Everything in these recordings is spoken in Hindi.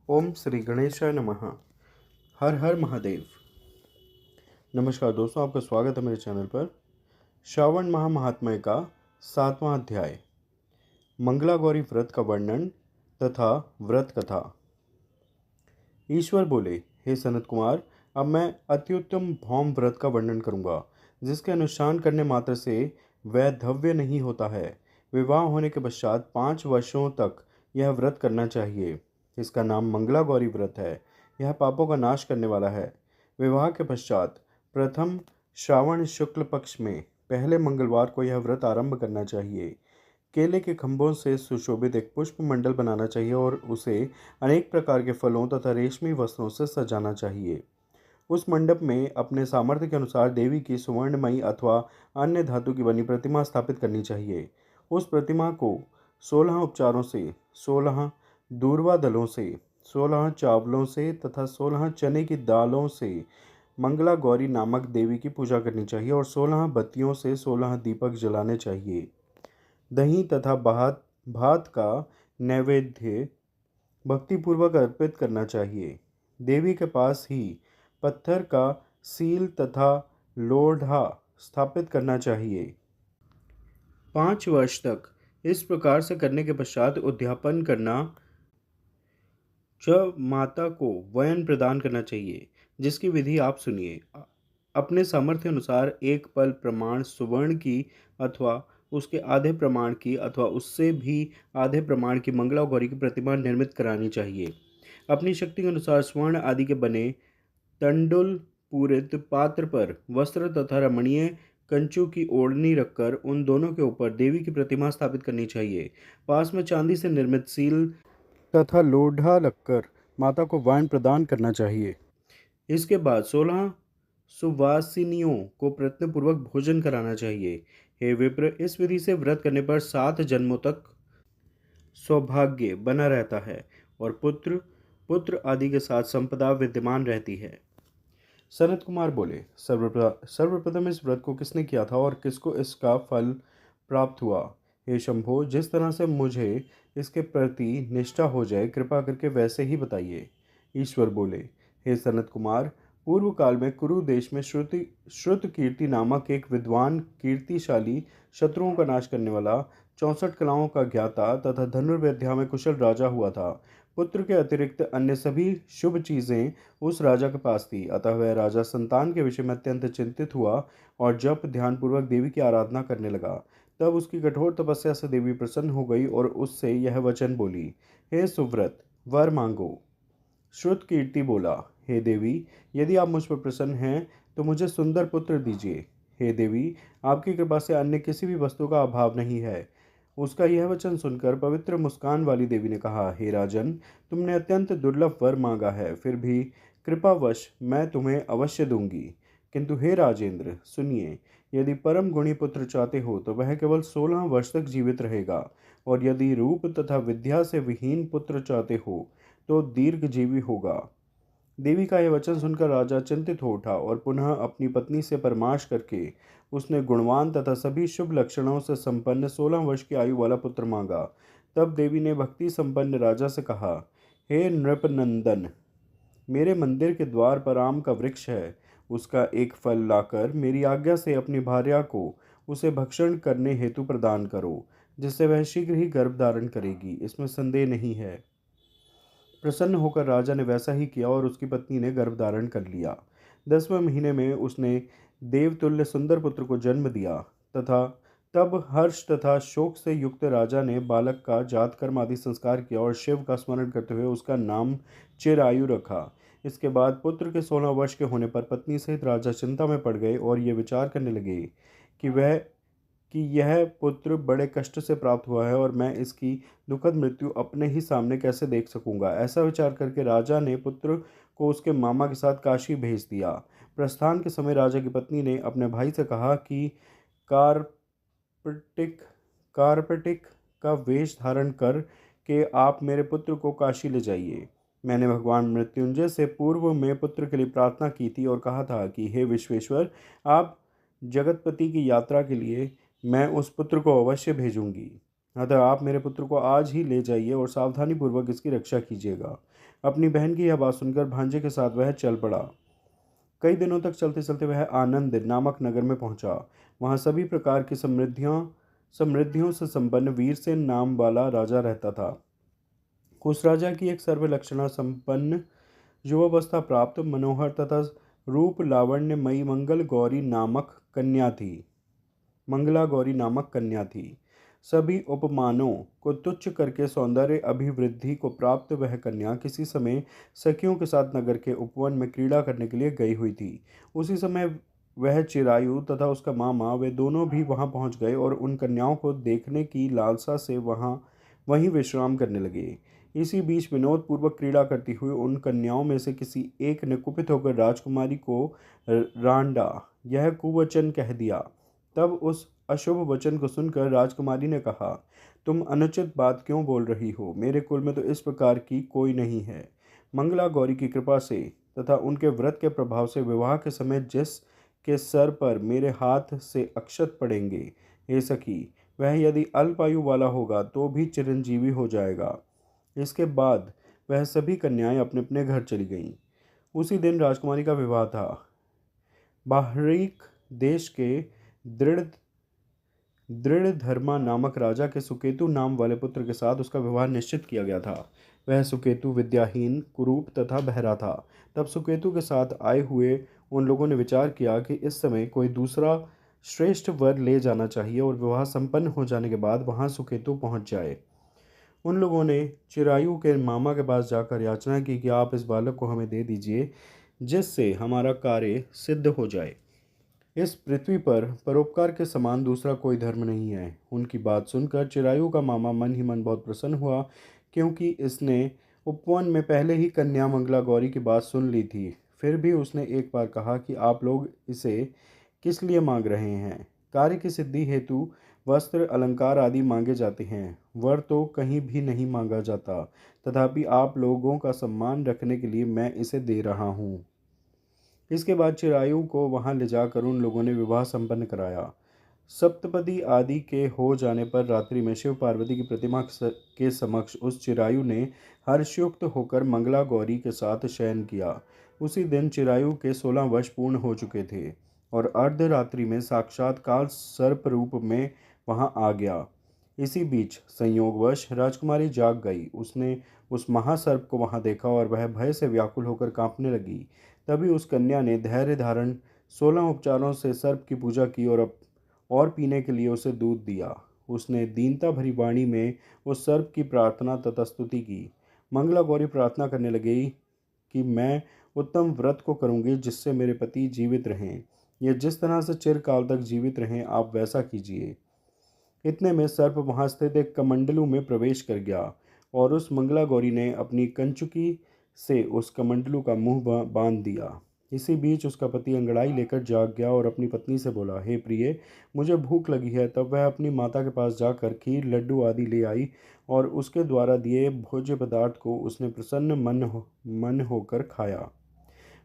ओम श्री गणेशाय नमः। हर हर महादेव। नमस्कार दोस्तों, आपका स्वागत है मेरे चैनल पर। श्रावण माह महात्म्य का 7वां अध्याय, मंगला गौरी व्रत का वर्णन तथा व्रत कथा। ईश्वर बोले, हे सनत कुमार, अब मैं अत्युत्तम भौम व्रत का वर्णन करूंगा, जिसके अनुष्ठान करने मात्र से वैधव्य नहीं होता है। विवाह होने के पश्चात 5 वर्षों तक यह व्रत करना चाहिए। इसका नाम मंगला गौरी व्रत है। यह पापों का नाश करने वाला है। विवाह के पश्चात प्रथम श्रावण शुक्ल पक्ष में पहले मंगलवार को यह व्रत आरंभ करना चाहिए। केले के खंभों से सुशोभित एक पुष्प मंडल बनाना चाहिए और उसे अनेक प्रकार के फलों तथा रेशमी वस्त्रों से सजाना चाहिए। उस मंडप में अपने सामर्थ्य के अनुसार देवी की सुवर्णमयी अथवा अन्य धातु की बनी प्रतिमा स्थापित करनी चाहिए। उस प्रतिमा को 16 उपचारों से, 16 दूर्वा दलों से, 16 चावलों से तथा 16 चने की दालों से मंगला गौरी नामक देवी की पूजा करनी चाहिए और 16 बत्तियों से 16 दीपक जलाने चाहिए। दही तथा भात भात का नैवेद्य भक्तिपूर्वक अर्पित करना चाहिए। देवी के पास ही पत्थर का सील तथा लोढ़ा स्थापित करना चाहिए। 5 वर्ष तक इस प्रकार से करने के पश्चात उद्यापन करना माता को वयन प्रदान करना चाहिए, जिसकी विधि आप सुनिए। अपने सामर्थ्य अनुसार एक पल प्रमाण सुवर्ण की अथवा उसके आधे प्रमाण की अथवा उससे भी आधे प्रमाण की मंगला गौरी की प्रतिमा निर्मित करानी चाहिए। अपनी शक्ति के अनुसार स्वर्ण आदि के बने तंडुल पूरित पात्र पर वस्त्र तथा रमणीय कंचू की ओढ़नी रखकर उन दोनों के ऊपर देवी की प्रतिमा स्थापित करनी चाहिए। पास में चांदी से निर्मित सील तथा लोढ़ा रखकर माता को वाइन प्रदान करना चाहिए। इसके बाद 16 सुवासिनियों को प्रयत्नपूर्वक भोजन कराना चाहिए। हे विप्र, इस विधि से व्रत करने पर 7 जन्मों तक सौभाग्य बना रहता है और पुत्र पुत्र आदि के साथ संपदा विद्यमान रहती है। सनत कुमार बोले, सर्वप्रथम इस व्रत को किसने किया था और किसको इसका फल प्राप्त हुआ? हे शंभो, जिस तरह से मुझे इसके प्रति निष्ठा हो जाए, कृपा करके वैसे ही बताइए। ईश्वर बोले, हे सनत कुमार, पूर्व काल में कुरु देश में श्रुत कीर्ति नामक एक विद्वान कीर्तिशाली, शत्रुओं का नाश करने वाला, 64 कलाओं का ज्ञाता तथा धनुर्विद्या में कुशल राजा हुआ था। पुत्र के अतिरिक्त अन्य सभी शुभ चीज़ें उस राजा के पास थी। अतः वह राजा संतान के विषय में अत्यंत चिंतित हुआ और जप ध्यानपूर्वक देवी की आराधना करने लगा। तब उसकी कठोर तपस्या से देवी प्रसन्न हो गई और उससे यह वचन बोली, हे सुव्रत, वर मांगो। श्रुत कीर्ति बोला, हे देवी, यदि आप मुझ पर प्रसन्न हैं तो मुझे सुंदर पुत्र दीजिए। हे देवी, आपकी कृपा से अन्य किसी भी वस्तु का अभाव नहीं है। उसका यह वचन सुनकर पवित्र मुस्कान वाली देवी ने कहा, हे राजन, तुमने अत्यंत दुर्लभ वर मांगा है, फिर भी कृपावश मैं तुम्हें अवश्य दूंगी। किंतु हे राजेंद्र, सुनिए, यदि परम गुणी पुत्र चाहते हो तो वह केवल 16 वर्ष तक जीवित रहेगा, और यदि रूप तथा विद्या से विहीन पुत्र चाहते हो तो दीर्घजीवी होगा। देवी का यह वचन सुनकर राजा चिंतित हो उठा और पुनः अपनी पत्नी से परामर्श करके उसने गुणवान तथा सभी शुभ लक्षणों से संपन्न 16 वर्ष की आयु वाला पुत्र मांगा। तब देवी ने भक्ति संपन्न राजा से कहा, हे नृपनंदन, मेरे मंदिर के द्वार पर आम का वृक्ष है, उसका एक फल लाकर मेरी आज्ञा से अपनी भार्या को उसे भक्षण करने हेतु प्रदान करो, जिससे वह शीघ्र ही गर्भ धारण करेगी, इसमें संदेह नहीं है। प्रसन्न होकर राजा ने वैसा ही किया और उसकी पत्नी ने गर्भ धारण कर लिया। 10वें महीने में उसने देवतुल्य सुंदर पुत्र को जन्म दिया तथा तब हर्ष तथा शोक से युक्त राजा ने बालक का जात कर्म आदि संस्कार किया और शिव का स्मरण करते हुए उसका नाम चिरायु रखा। इसके बाद पुत्र के 16 वर्ष के होने पर पत्नी सहित राजा चिंता में पड़ गए और ये विचार करने लगे कि वह कि यह पुत्र बड़े कष्ट से प्राप्त हुआ है और मैं इसकी दुखद मृत्यु अपने ही सामने कैसे देख सकूंगा। ऐसा विचार करके राजा ने पुत्र को उसके मामा के साथ काशी भेज दिया। प्रस्थान के समय राजा की पत्नी ने अपने भाई से कहा कि कार्पटिक कार्पटिक का वेश धारण कर के आप मेरे पुत्र को काशी ले जाइए। मैंने भगवान मृत्युंजय से पूर्व में पुत्र के लिए प्रार्थना की थी और कहा था कि हे विश्वेश्वर, आप जगतपति की यात्रा के लिए मैं उस पुत्र को अवश्य भेजूंगी। अतः आप मेरे पुत्र को आज ही ले जाइए और सावधानीपूर्वक इसकी रक्षा कीजिएगा। अपनी बहन की यह बात सुनकर भांजे के साथ वह चल पड़ा। कई दिनों तक चलते चलते वह आनंद नामक नगर में पहुंचा। वहां सभी प्रकार की समृद्धियों से संपन्न वीरसेन नाम वाला राजा रहता था। उस राजा की एक सर्वलक्षणा संपन्न युवावस्था प्राप्त मनोहर तथा रूप लावण्यमयी मंगला गौरी नामक कन्या थी। सभी उपमानों को तुच्छ करके सौंदर्य अभिवृद्धि को प्राप्त वह कन्या किसी समय सखियों के साथ नगर के उपवन में क्रीड़ा करने के लिए गई हुई थी। उसी समय वह चिरायु तथा उसका मामा वे दोनों भी वहां पहुंच गए और उन कन्याओं को देखने की लालसा से वहीं विश्राम करने लगे। इसी बीच विनोद पूर्वक क्रीड़ा करती हुई उन कन्याओं में से किसी एक ने कुपित होकर राजकुमारी को रांडा, यह कुवचन कह दिया। तब उस अशुभ वचन को सुनकर राजकुमारी ने कहा, तुम अनुचित बात क्यों बोल रही हो? मेरे कुल में तो इस प्रकार की कोई नहीं है। मंगला गौरी की कृपा से तथा उनके व्रत के प्रभाव से विवाह के समय जिस के सर पर मेरे हाथ से अक्षत पड़ेंगे, हे सखी, वह यदि अल्पायु वाला होगा तो भी चिरंजीवी हो जाएगा। इसके बाद वह सभी कन्याएं अपने अपने घर चली गईं। उसी दिन राजकुमारी का विवाह था। बाहरीक देश के दृढ़ दृढ़धर्मा नामक राजा के सुकेतु नाम वाले पुत्र के साथ उसका विवाह निश्चित किया गया था। वह सुकेतु विद्याहीन, कुरूप तथा बहरा था। तब सुकेतु के साथ आए हुए उन लोगों ने विचार किया कि इस समय कोई दूसरा श्रेष्ठ वर ले जाना चाहिए और विवाह संपन्न हो जाने के बाद वहां सुकेतु पहुंच जाए। उन लोगों ने चिरायु के मामा के पास जाकर याचना की कि आप इस बालक को हमें दे दीजिए, जिससे हमारा कार्य सिद्ध हो जाए। इस पृथ्वी पर परोपकार के समान दूसरा कोई धर्म नहीं है। उनकी बात सुनकर चिरायु का मामा मन ही मन बहुत प्रसन्न हुआ, क्योंकि इसने उपवन में पहले ही कन्या मंगला गौरी की बात सुन ली थी। फिर भी उसने एक बार कहा कि आप लोग इसे किस लिए मांग रहे हैं? कार्य की सिद्धि हेतु वस्त्र अलंकार आदि मांगे जाते हैं, वर तो कहीं भी नहीं मांगा जाता। तथापि आप लोगों का सम्मान रखने के लिए मैं इसे दे रहा हूँ। इसके बाद चिरायु को वहां ले जाकर उन लोगों ने विवाह संपन्न कराया। सप्तपदी आदि के हो जाने पर रात्रि में शिव पार्वती की प्रतिमा के समक्ष उस चिरायु ने हर्षयुक्त होकर मंगला गौरी के साथ शयन किया। उसी दिन चिरायु के 16 वर्ष पूर्ण हो चुके थे और अर्धरात्रि में साक्षात काल सर्प रूप में वहां आ गया। इसी बीच संयोगवश राजकुमारी जाग गई। उसने उस महासर्प को वहां देखा और वह भय से व्याकुल होकर कांपने लगी। तभी उस कन्या ने धैर्य धारण 16 उपचारों से सर्प की पूजा की और पीने के लिए उसे दूध दिया। उसने दीनता भरी वाणी में उस सर्प की प्रार्थना तथा स्तुति की। मंगला गौरी प्रार्थना करने लगी कि मैं उत्तम व्रत को करूंगी जिससे मेरे पति जीवित रहें। यह जिस तरह से चिरकाल तक जीवित रहें, आप वैसा कीजिए। इतने में सर्प वहां स्थित एक कमंडलू में प्रवेश कर गया और उस मंगला गौरी ने अपनी कंचुकी से उस कमंडलू का मुंह बांध दिया। इसी बीच उसका पति अंगड़ाई लेकर जाग गया और अपनी पत्नी से बोला, हे प्रिय, मुझे भूख लगी है। तब वह अपनी माता के पास जाकर खीर, लड्डू आदि ले आई और उसके द्वारा दिए भोज्य पदार्थ को उसने प्रसन्न मन होकर खाया।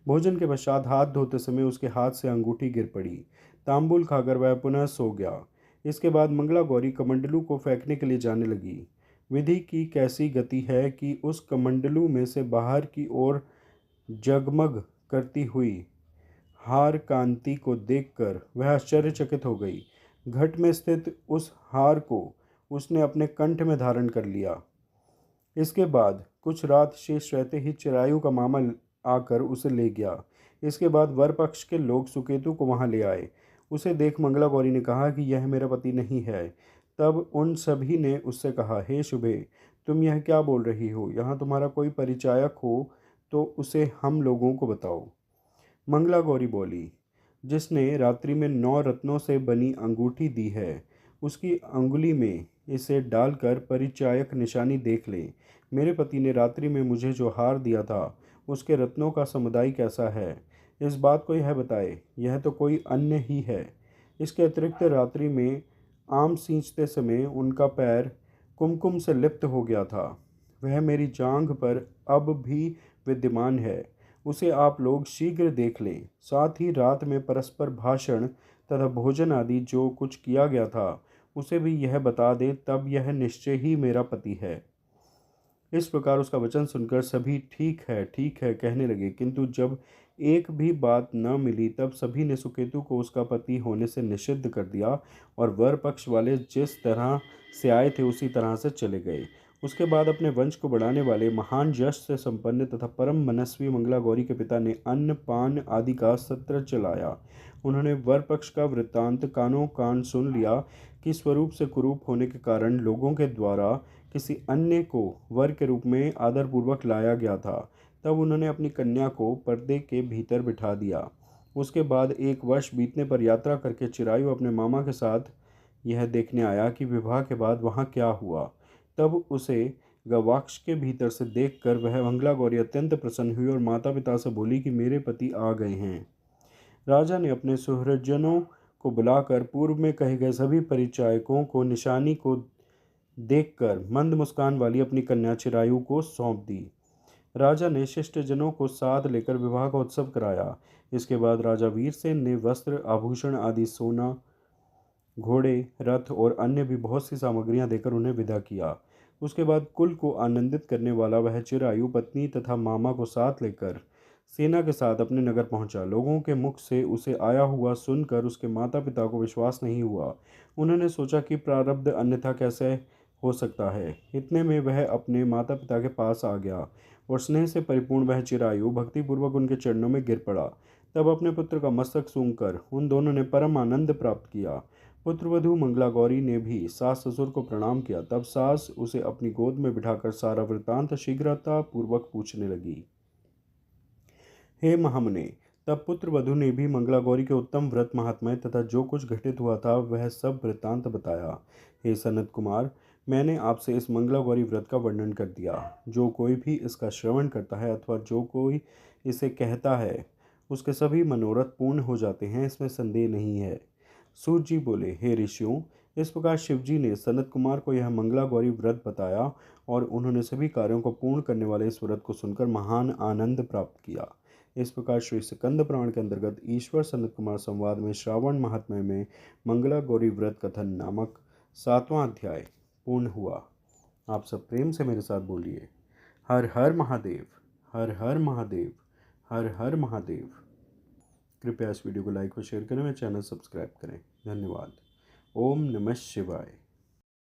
भोजन के पश्चात हाथ धोते समय उसके हाथ से अंगूठी गिर पड़ी। तांबुल खाकर वह पुनः सो गया। इसके बाद मंगला गौरी कमंडलू को फेंकने के लिए जाने लगी। विधि की कैसी गति है कि उस कमंडलू में से बाहर की ओर जगमग करती हुई हार कांति को देखकर वह आश्चर्यचकित हो गई। घट में स्थित उस हार को उसने अपने कंठ में धारण कर लिया। इसके बाद कुछ रात शेष रहते ही चिरायु का मामा आकर उसे ले गया। इसके बाद वर पक्ष के लोग सुकेतु को वहां ले आए। उसे देख मंगला गौरी ने कहा कि यह मेरा पति नहीं है। तब उन सभी ने उससे कहा, हे शुभे, तुम यह क्या बोल रही हो? यहाँ तुम्हारा कोई परिचायक हो तो उसे हम लोगों को बताओ। मंगला गौरी बोली, जिसने रात्रि में 9 रत्नों से बनी अंगूठी दी है, उसकी अंगुली में इसे डालकर परिचायक निशानी देख ले। मेरे पति ने रात्रि में मुझे जो हार दिया था, उसके रत्नों का समुदाय कैसा है, इस बात को यह बताए। यह तो कोई अन्य ही है। इसके अतिरिक्त रात्रि में आम सींचते समय उनका पैर कुमकुम से लिप्त हो गया था। वह मेरी जांघ पर अब भी विद्यमान है। उसे आप लोग शीघ्र देख लें। साथ ही रात में परस्पर भाषण तथा भोजन आदि जो कुछ किया गया था, उसे भी यह बता दे, तब यह निश्चय ही मेरा पति है। इस प्रकार उसका वचन सुनकर सभी ठीक है कहने लगे, किंतु जब एक भी बात न मिली तब सभी ने सुकेतु को उसका पति होने से निषिद्ध कर दिया और वर पक्ष वाले जिस तरह से आए थे उसी तरह से चले गए। उसके बाद अपने वंश को बढ़ाने वाले महान यश से संपन्न तथा परम मनस्वी मंगला गौरी के पिता ने अन्न पान आदि का सत्र चलाया। उन्होंने वर पक्ष का वृत्तांत कानों कान सुन लिया कि स्वरूप से कुरूप होने के कारण लोगों के द्वारा किसी अन्य को वर के रूप में आदरपूर्वक लाया गया था। तब उन्होंने अपनी कन्या को पर्दे के भीतर बिठा दिया। उसके बाद एक वर्ष बीतने पर यात्रा करके चिरायु अपने मामा के साथ यह देखने आया कि विवाह के बाद वहाँ क्या हुआ। तब उसे गवाक्ष के भीतर से देखकर वह मंगला गौरी अत्यंत प्रसन्न हुई और माता पिता से बोली कि मेरे पति आ गए हैं। राजा ने अपने सुहृदजनों को बुलाकर पूर्व में कहे गए सभी परिचायकों को निशानी को देखकर मंद मुस्कान वाली अपनी कन्या चिरायु को सौंप दी। राजा ने शिष्टजनों को साथ लेकर विवाह का उत्सव कराया। इसके बाद राजा वीरसेन ने वस्त्र आभूषण आदि सोना, घोड़े, रथ और अन्य भी बहुत सी सामग्रियां देकर उन्हें विदा किया। उसके बाद कुल को आनंदित करने वाला वह चिरायु पत्नी तथा मामा को साथ लेकर सेना के साथ अपने नगर पहुंचा। लोगों के मुख से उसे आया हुआ सुनकर उसके माता पिता को विश्वास नहीं हुआ। उन्होंने सोचा कि प्रारब्ध अन्यथा कैसे हो सकता है। इतने में वह अपने माता पिता के पास आ गया और स्नेह से परिपूर्ण वह चिरायु भक्तिपूर्वक उनके चरणों में गिर पड़ा। तब अपने पुत्र का मस्तक सूंघकर उन दोनों ने परम आनंद प्राप्त किया। पुत्रवधू मंगला गौरी ने भी सास ससुर को प्रणाम किया। तब सास उसे अपनी गोद में बिठाकर सारा वृत्तांत शीघ्रता पूर्वक पूछने लगी। हे महामुने, तब पुत्र वधु ने भी मंगला गौरी के उत्तम व्रत महात्म्य तथा जो कुछ घटित हुआ था वह सब वृत्तांत बताया। हे सनत कुमार, मैंने आपसे इस मंगला गौरी व्रत का वर्णन कर दिया। जो कोई भी इसका श्रवण करता है अथवा जो कोई इसे कहता है उसके सभी मनोरथ पूर्ण हो जाते हैं, इसमें संदेह नहीं है। सूत जी बोले, हे ऋषियों, इस प्रकार शिवजी ने सनत कुमार को यह मंगला गौरी व्रत बताया और उन्होंने सभी कार्यों को पूर्ण करने वाले इस व्रत को सुनकर महान आनंद प्राप्त किया। इस प्रकार श्री स्कंद पुराण के अंतर्गत ईश्वर सनत कुमार संवाद में श्रावण महात्म्य में मंगला गौरी व्रत कथन नामक 7वां अध्याय पूर्ण हुआ। आप सब प्रेम से मेरे साथ बोलिए, हर हर महादेव, हर हर महादेव, हर हर महादेव। कृपया इस वीडियो को लाइक और शेयर करें, मेरे चैनल सब्सक्राइब करें। धन्यवाद। ओम नमः शिवाय।